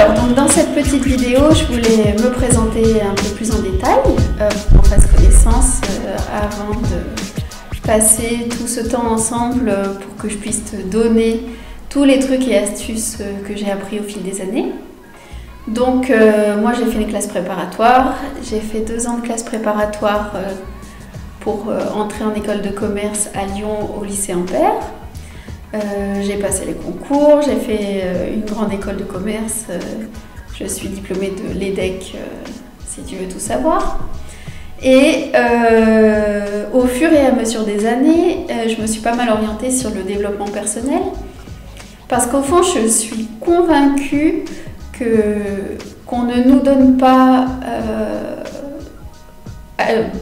Alors, donc, dans cette petite vidéo, je voulais me présenter un peu plus en détail pour qu'on fasse connaissance avant de passer tout ce temps ensemble pour que je puisse te donner tous les trucs et astuces que j'ai appris au fil des années. Donc, moi, j'ai fait une classe préparatoire. J'ai fait 2 ans de classe préparatoire pour entrer en école de commerce à Lyon au lycée Ampère. J'ai passé les concours, j'ai fait une grande école de commerce, je suis diplômée de l'EDEC si tu veux tout savoir. Et au fur et à mesure des années, je me suis pas mal orientée sur le développement personnel parce qu'au fond, je suis convaincue qu'on ne nous donne pas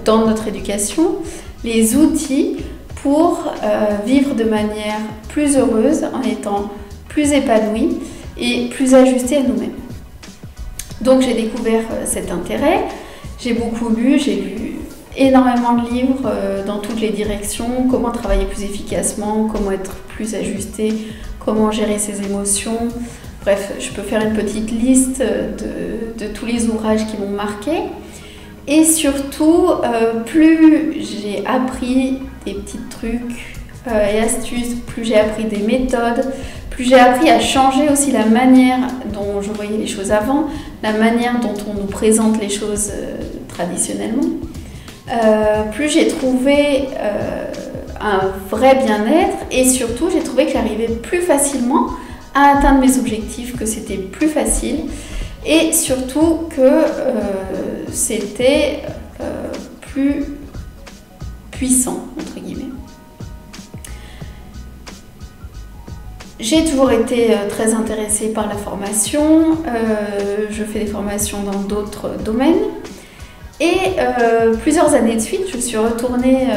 dans notre éducation les outils pour vivre de manière plus heureuse, en étant plus épanouie et plus ajustée à nous-mêmes. Donc j'ai découvert cet intérêt, j'ai beaucoup lu, j'ai lu énormément de livres dans toutes les directions, comment travailler plus efficacement, comment être plus ajusté, comment gérer ses émotions. Bref, je peux faire une petite liste de tous les ouvrages qui m'ont marqué. Et surtout, plus j'ai appris des petits trucs et astuces, plus j'ai appris des méthodes, plus j'ai appris à changer aussi la manière dont je voyais les choses avant, la manière dont on nous présente les choses traditionnellement, plus j'ai trouvé un vrai bien-être et surtout j'ai trouvé que j'arrivais plus facilement à atteindre mes objectifs, que c'était plus facile et surtout que c'était plus puissant, entre guillemets. J'ai toujours été très intéressée par la formation, je fais des formations dans d'autres domaines et plusieurs années de suite, je suis retournée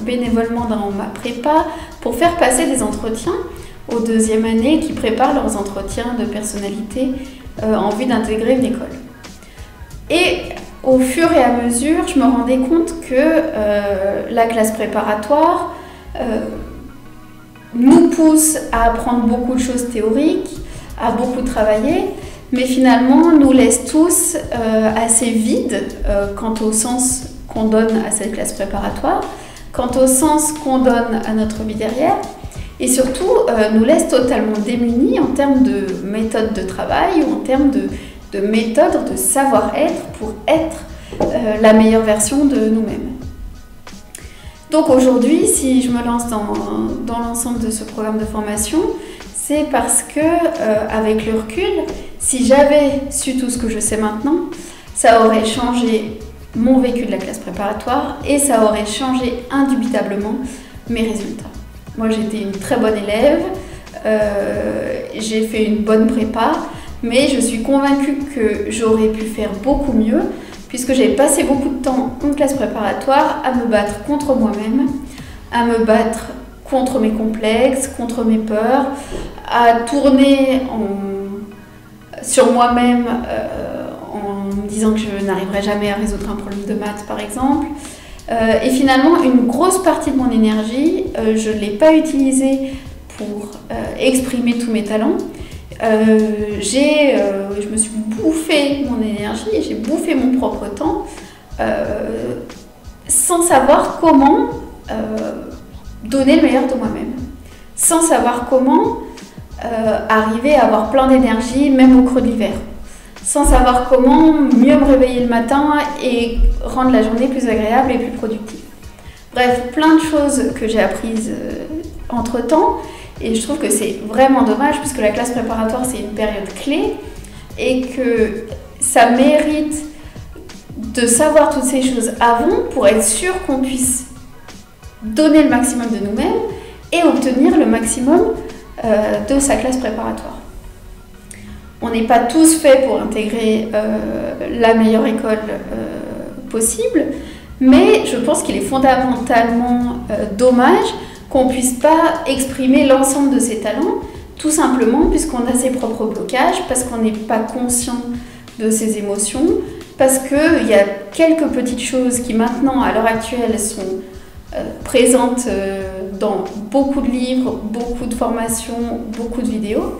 bénévolement dans ma prépa pour faire passer des entretiens aux 2e années qui préparent leurs entretiens de personnalité en vue d'intégrer une école. Et au fur et à mesure, je me rendais compte que la classe préparatoire nous pousse à apprendre beaucoup de choses théoriques, à beaucoup travailler, mais finalement nous laisse tous assez vides quant au sens qu'on donne à cette classe préparatoire, quant au sens qu'on donne à notre vie derrière, et surtout nous laisse totalement démunis en termes de méthode de travail ou en termes de méthode de savoir-être pour être la meilleure version de nous-mêmes. Donc aujourd'hui, si je me lance dans l'ensemble de ce programme de formation, c'est parce que, avec le recul, si j'avais su tout ce que je sais maintenant, ça aurait changé mon vécu de la classe préparatoire et ça aurait changé indubitablement mes résultats. Moi, j'étais une très bonne élève, j'ai fait une bonne prépa, mais je suis convaincue que j'aurais pu faire beaucoup mieux puisque j'ai passé beaucoup de temps en classe préparatoire à me battre contre moi-même, à me battre contre mes complexes, contre mes peurs, à tourner sur moi-même en me disant que je n'arriverai jamais à résoudre un problème de maths par exemple. Et finalement, une grosse partie de mon énergie, je ne l'ai pas utilisée pour exprimer tous mes talents. Je me suis bouffé mon énergie et j'ai bouffé mon propre temps sans savoir comment donner le meilleur de moi-même, sans savoir comment arriver à avoir plein d'énergie même au creux de l'hiver, sans savoir comment mieux me réveiller le matin et rendre la journée plus agréable et plus productive. Bref, plein de choses que j'ai apprises entre-temps. Et je trouve que c'est vraiment dommage puisque la classe préparatoire c'est une période clé et que ça mérite de savoir toutes ces choses avant pour être sûr qu'on puisse donner le maximum de nous-mêmes et obtenir le maximum de sa classe préparatoire. On n'est pas tous faits pour intégrer la meilleure école possible, mais je pense qu'il est fondamentalement dommage qu'on ne puisse pas exprimer l'ensemble de ses talents, tout simplement puisqu'on a ses propres blocages, parce qu'on n'est pas conscient de ses émotions, parce qu'il y a quelques petites choses qui maintenant, à l'heure actuelle, sont présentes dans beaucoup de livres, beaucoup de formations, beaucoup de vidéos,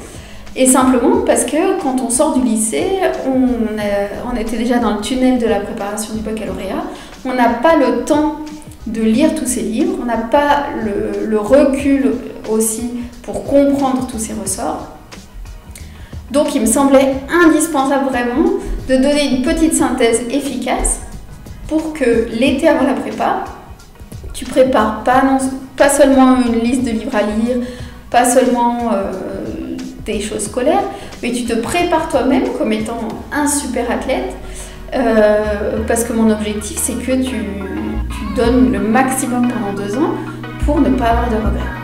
Et simplement parce que quand on sort du lycée, on était déjà dans le tunnel de la préparation du baccalauréat, on n'a pas le temps de lire tous ces livres, on n'a pas le recul aussi pour comprendre tous ces ressorts. Donc il me semblait indispensable vraiment de donner une petite synthèse efficace pour que l'été avant la prépa, tu prépares pas seulement une liste de livres à lire, pas seulement des choses scolaires, mais tu te prépares toi-même comme étant un super athlète, parce que mon objectif c'est que tu donnes le maximum pendant 2 ans pour ne pas avoir de regrets.